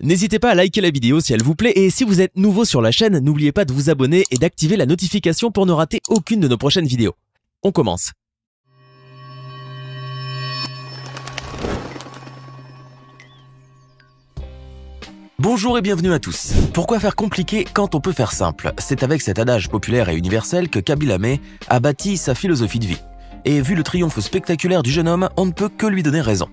N'hésitez pas à liker la vidéo si elle vous plaît et si vous êtes nouveau sur la chaîne, n'oubliez pas de vous abonner et d'activer la notification pour ne rater aucune de nos prochaines vidéos. On commence. Bonjour et bienvenue à tous. Pourquoi faire compliqué quand on peut faire simple? C'est avec cet adage populaire et universel que Khaby Lame a bâti sa philosophie de vie. Et vu le triomphe spectaculaire du jeune homme, on ne peut que lui donner raison.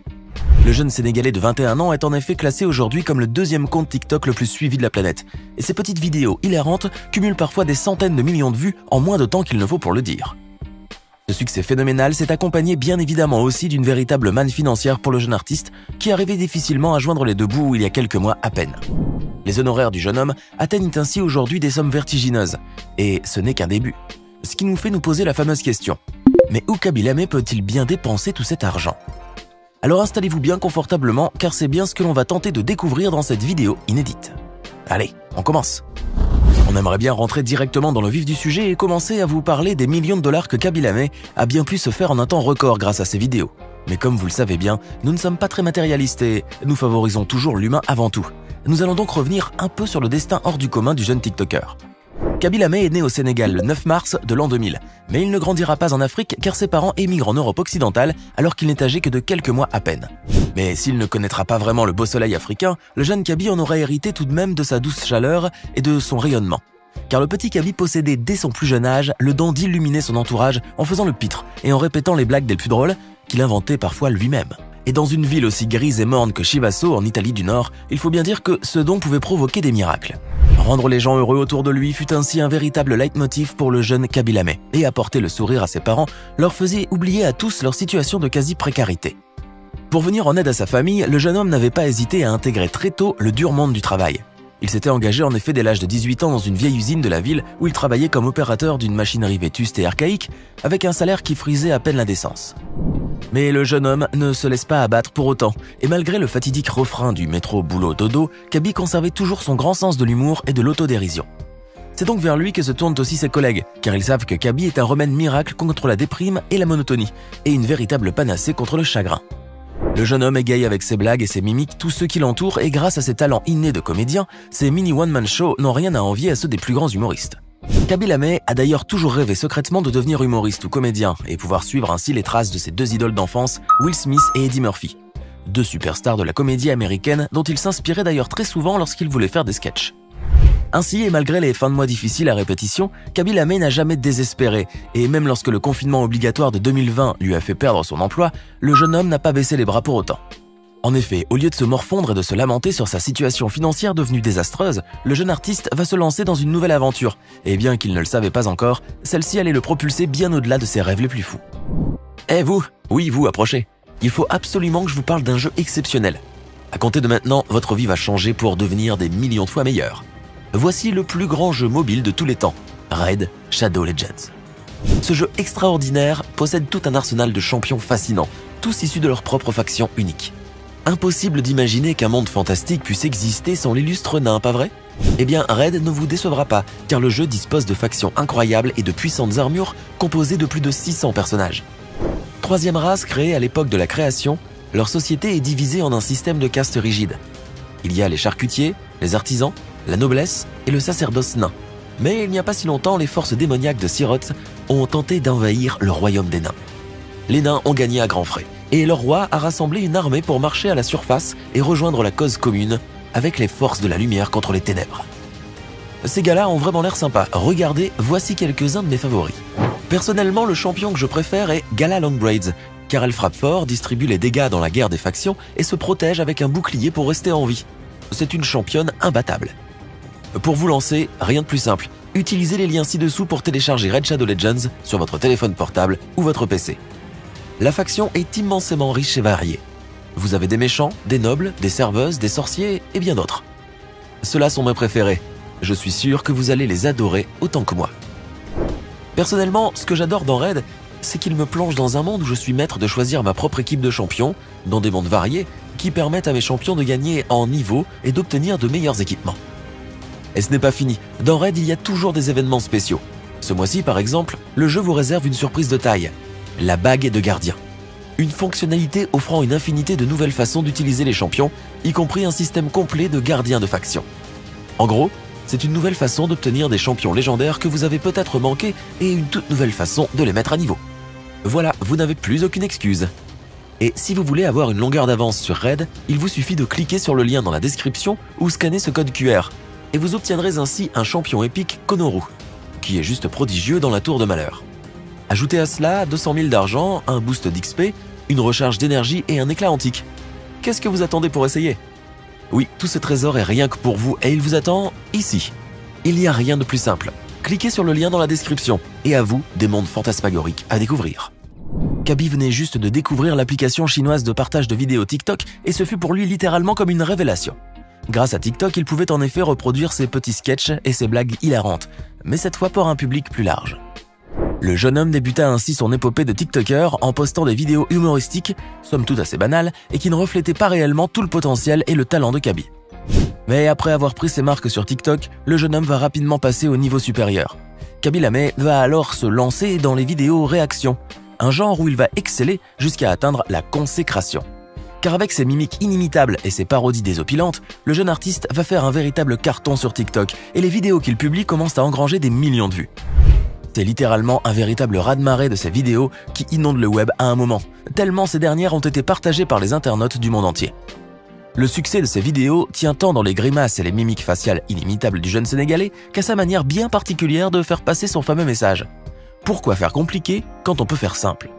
Le jeune Sénégalais de 21 ans est en effet classé aujourd'hui comme le deuxième compte TikTok le plus suivi de la planète. Et ses petites vidéos hilarantes cumulent parfois des centaines de millions de vues en moins de temps qu'il ne faut pour le dire. Ce succès phénoménal s'est accompagné bien évidemment aussi d'une véritable manne financière pour le jeune artiste qui arrivait difficilement à joindre les deux bouts il y a quelques mois à peine. Les honoraires du jeune homme atteignent ainsi aujourd'hui des sommes vertigineuses. Et ce n'est qu'un début. Ce qui nous fait nous poser la fameuse question. Mais où Khaby Lame peut-il bien dépenser tout cet argent? Alors installez-vous bien confortablement car c'est bien ce que l'on va tenter de découvrir dans cette vidéo inédite. Allez, on commence. On aimerait bien rentrer directement dans le vif du sujet et commencer à vous parler des millions de dollars que Khaby Lame a bien pu se faire en un temps record grâce à ses vidéos. Mais comme vous le savez bien, nous ne sommes pas très matérialistes et nous favorisons toujours l'humain avant tout. Nous allons donc revenir un peu sur le destin hors du commun du jeune TikToker. Khaby Lame est né au Sénégal le 9 mars de l'an 2000, mais il ne grandira pas en Afrique car ses parents émigrent en Europe occidentale alors qu'il n'est âgé que de quelques mois à peine. Mais s'il ne connaîtra pas vraiment le beau soleil africain, le jeune Khaby en aura hérité tout de même de sa douce chaleur et de son rayonnement. Car le petit Khaby possédait dès son plus jeune âge le don d'illuminer son entourage en faisant le pitre et en répétant les blagues des plus drôles qu'il inventait parfois lui-même. Et dans une ville aussi grise et morne que Chivasso en Italie du Nord, il faut bien dire que ce don pouvait provoquer des miracles. Rendre les gens heureux autour de lui fut ainsi un véritable leitmotiv pour le jeune Khaby Lame, et apporter le sourire à ses parents leur faisait oublier à tous leur situation de quasi-précarité. Pour venir en aide à sa famille, le jeune homme n'avait pas hésité à intégrer très tôt le dur monde du travail. Il s'était engagé en effet dès l'âge de 18 ans dans une vieille usine de la ville où il travaillait comme opérateur d'une machinerie vétuste et archaïque avec un salaire qui frisait à peine la décence. Mais le jeune homme ne se laisse pas abattre pour autant, et malgré le fatidique refrain du métro boulot dodo, Khaby conservait toujours son grand sens de l'humour et de l'autodérision. C'est donc vers lui que se tournent aussi ses collègues, car ils savent que Khaby est un remède miracle contre la déprime et la monotonie, et une véritable panacée contre le chagrin. Le jeune homme égaye avec ses blagues et ses mimiques tous ceux qui l'entourent et grâce à ses talents innés de comédien, ses mini one-man shows n'ont rien à envier à ceux des plus grands humoristes. Khaby Lame a d'ailleurs toujours rêvé secrètement de devenir humoriste ou comédien et pouvoir suivre ainsi les traces de ses deux idoles d'enfance, Will Smith et Eddie Murphy. Deux superstars de la comédie américaine dont il s'inspirait d'ailleurs très souvent lorsqu'il voulait faire des sketchs. Ainsi, et malgré les fins de mois difficiles à répétition, Khaby Lame n'a jamais désespéré, et même lorsque le confinement obligatoire de 2020 lui a fait perdre son emploi, le jeune homme n'a pas baissé les bras pour autant. En effet, au lieu de se morfondre et de se lamenter sur sa situation financière devenue désastreuse, le jeune artiste va se lancer dans une nouvelle aventure, et bien qu'il ne le savait pas encore, celle-ci allait le propulser bien au-delà de ses rêves les plus fous. Eh vous, oui vous, approchez. Il faut absolument que je vous parle d'un jeu exceptionnel. À compter de maintenant, votre vie va changer pour devenir des millions de fois meilleure. Voici le plus grand jeu mobile de tous les temps, Raid Shadow Legends. Ce jeu extraordinaire possède tout un arsenal de champions fascinants, tous issus de leur propre faction unique. Impossible d'imaginer qu'un monde fantastique puisse exister sans l'illustre nain, pas vrai? Eh bien, Raid ne vous décevra pas, car le jeu dispose de factions incroyables et de puissantes armures composées de plus de 600 personnages. Troisième race créée à l'époque de la création, leur société est divisée en un système de castes rigides. Il y a les charcutiers, les artisans, la noblesse et le sacerdoce nain. Mais il n'y a pas si longtemps, les forces démoniaques de Siroth ont tenté d'envahir le royaume des nains. Les nains ont gagné à grands frais, et leur roi a rassemblé une armée pour marcher à la surface et rejoindre la cause commune avec les forces de la lumière contre les ténèbres. Ces gars-là ont vraiment l'air sympas. Regardez, voici quelques-uns de mes favoris. Personnellement, le champion que je préfère est Gala Longbraids, car elle frappe fort, distribue les dégâts dans la guerre des factions et se protège avec un bouclier pour rester en vie. C'est une championne imbattable. Pour vous lancer, rien de plus simple. Utilisez les liens ci-dessous pour télécharger Raid Shadow Legends sur votre téléphone portable ou votre PC. La faction est immensément riche et variée. Vous avez des méchants, des nobles, des serveuses, des sorciers et bien d'autres. Ceux-là sont mes préférés. Je suis sûr que vous allez les adorer autant que moi. Personnellement, ce que j'adore dans Raid, c'est qu'il me plonge dans un monde où je suis maître de choisir ma propre équipe de champions, dans des mondes variés, qui permettent à mes champions de gagner en niveau et d'obtenir de meilleurs équipements. Et ce n'est pas fini, dans Raid il y a toujours des événements spéciaux. Ce mois-ci par exemple, le jeu vous réserve une surprise de taille, la bague de gardien. Une fonctionnalité offrant une infinité de nouvelles façons d'utiliser les champions, y compris un système complet de gardiens de faction. En gros, c'est une nouvelle façon d'obtenir des champions légendaires que vous avez peut-être manqué et une toute nouvelle façon de les mettre à niveau. Voilà, vous n'avez plus aucune excuse. Et si vous voulez avoir une longueur d'avance sur Raid, il vous suffit de cliquer sur le lien dans la description ou scanner ce code QR, et vous obtiendrez ainsi un champion épique Konoru, qui est juste prodigieux dans la tour de malheur. Ajoutez à cela 200 000 d'argent, un boost d'XP, une recharge d'énergie et un éclat antique. Qu'est-ce que vous attendez pour essayer? Oui, tout ce trésor est rien que pour vous et il vous attend ici. Il n'y a rien de plus simple. Cliquez sur le lien dans la description et à vous des mondes fantasmagoriques à découvrir. Kaby venait juste de découvrir l'application chinoise de partage de vidéos TikTok et ce fut pour lui littéralement comme une révélation. Grâce à TikTok, il pouvait en effet reproduire ses petits sketchs et ses blagues hilarantes, mais cette fois pour un public plus large. Le jeune homme débuta ainsi son épopée de TikToker en postant des vidéos humoristiques, somme toute assez banales, et qui ne reflétaient pas réellement tout le potentiel et le talent de Kaby. Mais après avoir pris ses marques sur TikTok, le jeune homme va rapidement passer au niveau supérieur. Kaby Lame va alors se lancer dans les vidéos réactions, un genre où il va exceller jusqu'à atteindre la consécration. Car avec ses mimiques inimitables et ses parodies désopilantes, le jeune artiste va faire un véritable carton sur TikTok et les vidéos qu'il publie commencent à engranger des millions de vues. C'est littéralement un véritable raz-de-marée de ces vidéos qui inondent le web à un moment, tellement ces dernières ont été partagées par les internautes du monde entier. Le succès de ces vidéos tient tant dans les grimaces et les mimiques faciales inimitables du jeune Sénégalais qu'à sa manière bien particulière de faire passer son fameux message. Pourquoi faire compliqué quand on peut faire simple?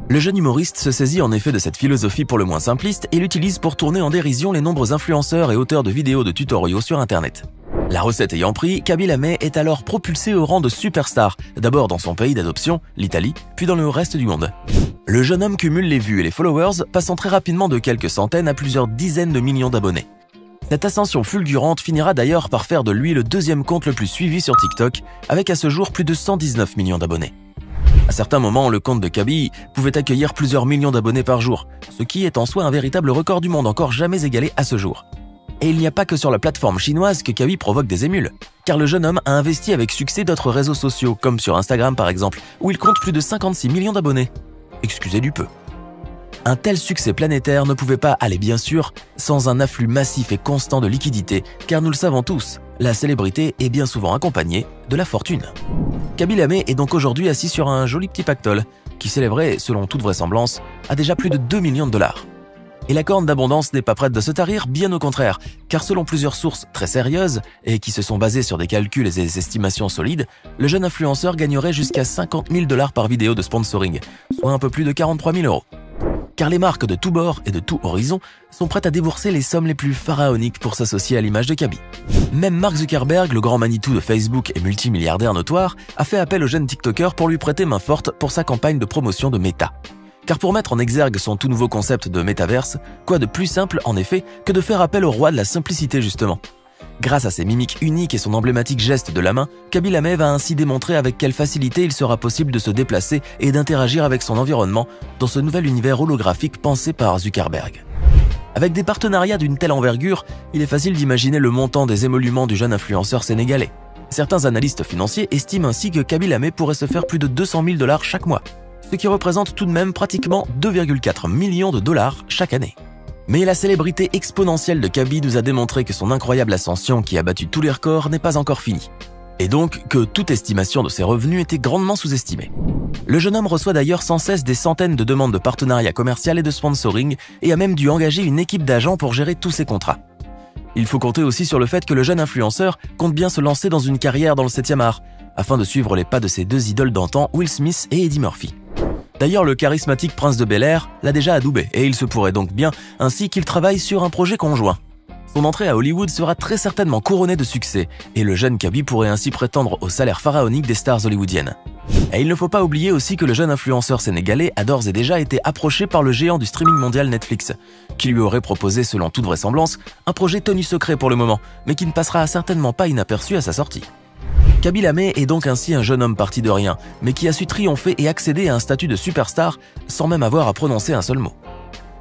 Le jeune humoriste se saisit en effet de cette philosophie pour le moins simpliste et l'utilise pour tourner en dérision les nombreux influenceurs et auteurs de vidéos de tutoriaux sur internet. La recette ayant pris, Kaby Lame est alors propulsé au rang de superstar, d'abord dans son pays d'adoption, l'Italie, puis dans le reste du monde. Le jeune homme cumule les vues et les followers, passant très rapidement de quelques centaines à plusieurs dizaines de millions d'abonnés. Cette ascension fulgurante finira d'ailleurs par faire de lui le deuxième compte le plus suivi sur TikTok, avec à ce jour plus de 119 millions d'abonnés. À certains moments, le compte de Kaby pouvait accueillir plusieurs millions d'abonnés par jour, ce qui est en soi un véritable record du monde encore jamais égalé à ce jour. Et il n'y a pas que sur la plateforme chinoise que Kaby provoque des émules, car le jeune homme a investi avec succès d'autres réseaux sociaux, comme sur Instagram par exemple, où il compte plus de 56 millions d'abonnés. Excusez du peu. Un tel succès planétaire ne pouvait pas aller bien sûr sans un afflux massif et constant de liquidités, car nous le savons tous, la célébrité est bien souvent accompagnée de la fortune. Kaby Lame est donc aujourd'hui assis sur un joli petit pactole, qui s'élèverait, selon toute vraisemblance, à déjà plus de 2 millions de dollars. Et la corne d'abondance n'est pas prête de se tarir, bien au contraire, car selon plusieurs sources très sérieuses et qui se sont basées sur des calculs et des estimations solides, le jeune influenceur gagnerait jusqu'à 50 000 $ par vidéo de sponsoring, soit un peu plus de 43 000 €. Car les marques de tous bords et de tout horizon sont prêtes à débourser les sommes les plus pharaoniques pour s'associer à l'image de Kaby. Même Mark Zuckerberg, le grand Manitou de Facebook et multimilliardaire notoire, a fait appel au jeune TikToker pour lui prêter main forte pour sa campagne de promotion de Meta. Car pour mettre en exergue son tout nouveau concept de métaverse, quoi de plus simple en effet que de faire appel au roi de la simplicité justement. Grâce à ses mimiques uniques et son emblématique geste de la main, Kaby Lame va ainsi démontrer avec quelle facilité il sera possible de se déplacer et d'interagir avec son environnement dans ce nouvel univers holographique pensé par Zuckerberg. Avec des partenariats d'une telle envergure, il est facile d'imaginer le montant des émoluments du jeune influenceur sénégalais. Certains analystes financiers estiment ainsi que Kaby Lame pourrait se faire plus de 200 000 $ chaque mois, ce qui représente tout de même pratiquement 2,4 millions de dollars chaque année. Mais la célébrité exponentielle de Kaby nous a démontré que son incroyable ascension qui a battu tous les records n'est pas encore finie. Et donc que toute estimation de ses revenus était grandement sous-estimée. Le jeune homme reçoit d'ailleurs sans cesse des centaines de demandes de partenariat commercial et de sponsoring et a même dû engager une équipe d'agents pour gérer tous ses contrats. Il faut compter aussi sur le fait que le jeune influenceur compte bien se lancer dans une carrière dans le 7e art, afin de suivre les pas de ses deux idoles d'antan, Will Smith et Eddie Murphy. D'ailleurs, le charismatique prince de Bel-Air l'a déjà adoubé et il se pourrait donc bien ainsi qu'il travaille sur un projet conjoint. Son entrée à Hollywood sera très certainement couronnée de succès et le jeune Kaby pourrait ainsi prétendre au salaire pharaonique des stars hollywoodiennes. Et il ne faut pas oublier aussi que le jeune influenceur sénégalais a d'ores et déjà été approché par le géant du streaming mondial Netflix, qui lui aurait proposé selon toute vraisemblance un projet tenu secret pour le moment, mais qui ne passera certainement pas inaperçu à sa sortie. Kaby Lame est donc ainsi un jeune homme parti de rien, mais qui a su triompher et accéder à un statut de superstar sans même avoir à prononcer un seul mot.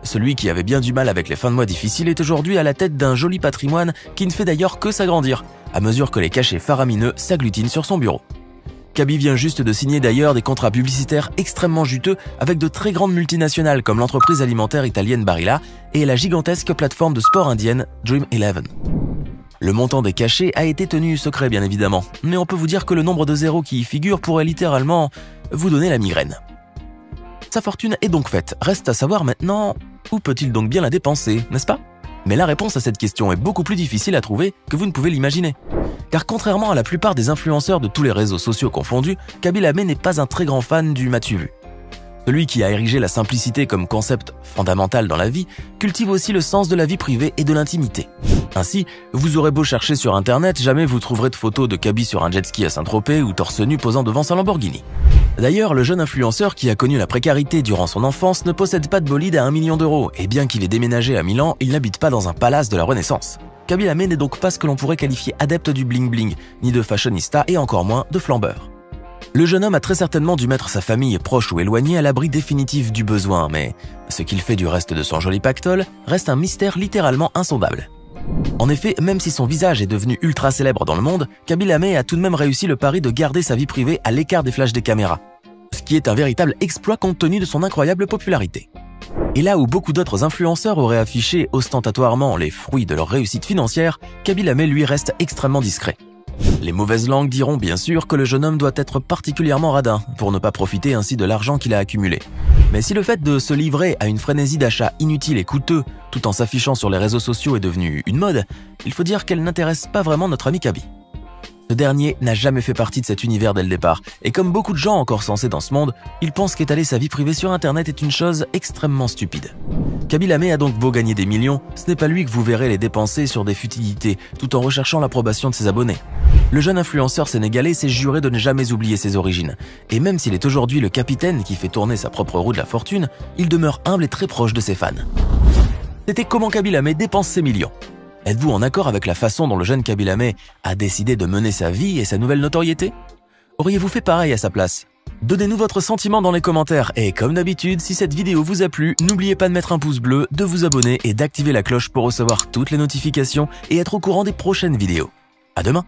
Celui qui avait bien du mal avec les fins de mois difficiles est aujourd'hui à la tête d'un joli patrimoine qui ne fait d'ailleurs que s'agrandir, à mesure que les cachets faramineux s'agglutinent sur son bureau. Kaby vient juste de signer d'ailleurs des contrats publicitaires extrêmement juteux avec de très grandes multinationales comme l'entreprise alimentaire italienne Barilla et la gigantesque plateforme de sport indienne Dream 11. Le montant des cachets a été tenu secret bien évidemment, mais on peut vous dire que le nombre de zéros qui y figure pourrait littéralement vous donner la migraine. Sa fortune est donc faite, reste à savoir maintenant où peut-il donc bien la dépenser, n'est-ce pas? Mais la réponse à cette question est beaucoup plus difficile à trouver que vous ne pouvez l'imaginer. Car contrairement à la plupart des influenceurs de tous les réseaux sociaux confondus, Kaby Lamé n'est pas un très grand fan du m'as-tu vu. Celui qui a érigé la simplicité comme concept fondamental dans la vie, cultive aussi le sens de la vie privée et de l'intimité. Ainsi, vous aurez beau chercher sur internet, jamais vous trouverez de photos de Kaby sur un jet ski à Saint-Tropez ou torse nu posant devant sa Lamborghini. D'ailleurs, le jeune influenceur qui a connu la précarité durant son enfance ne possède pas de bolide à 1 million d'euros, et bien qu'il ait déménagé à Milan, il n'habite pas dans un palace de la Renaissance. Kaby Lamé n'est donc pas ce que l'on pourrait qualifier adepte du bling-bling, ni de fashionista et encore moins de flambeur. Le jeune homme a très certainement dû mettre sa famille, proche ou éloignée, à l'abri définitif du besoin, mais ce qu'il fait du reste de son joli pactole reste un mystère littéralement insondable. En effet, même si son visage est devenu ultra célèbre dans le monde, Kaby Lamé a tout de même réussi le pari de garder sa vie privée à l'écart des flashs des caméras, ce qui est un véritable exploit compte tenu de son incroyable popularité. Et là où beaucoup d'autres influenceurs auraient affiché ostentatoirement les fruits de leur réussite financière, Kaby Lamé lui reste extrêmement discret. Les mauvaises langues diront bien sûr que le jeune homme doit être particulièrement radin pour ne pas profiter ainsi de l'argent qu'il a accumulé. Mais si le fait de se livrer à une frénésie d'achat inutile et coûteux tout en s'affichant sur les réseaux sociaux est devenu une mode, il faut dire qu'elle n'intéresse pas vraiment notre ami Kaby. Ce dernier n'a jamais fait partie de cet univers dès le départ, et comme beaucoup de gens encore sensés dans ce monde, il pense qu'étaler sa vie privée sur internet est une chose extrêmement stupide. Kaby Lamé a donc beau gagner des millions, ce n'est pas lui que vous verrez les dépenser sur des futilités, tout en recherchant l'approbation de ses abonnés. Le jeune influenceur sénégalais s'est juré de ne jamais oublier ses origines, et même s'il est aujourd'hui le capitaine qui fait tourner sa propre roue de la fortune, il demeure humble et très proche de ses fans. C'était comment Kaby Lamé dépense ses millions. Êtes-vous en accord avec la façon dont le jeune Kaby Lamé a décidé de mener sa vie et sa nouvelle notoriété? Auriez-vous fait pareil à sa place? Donnez-nous votre sentiment dans les commentaires et comme d'habitude, si cette vidéo vous a plu, n'oubliez pas de mettre un pouce bleu, de vous abonner et d'activer la cloche pour recevoir toutes les notifications et être au courant des prochaines vidéos. À demain!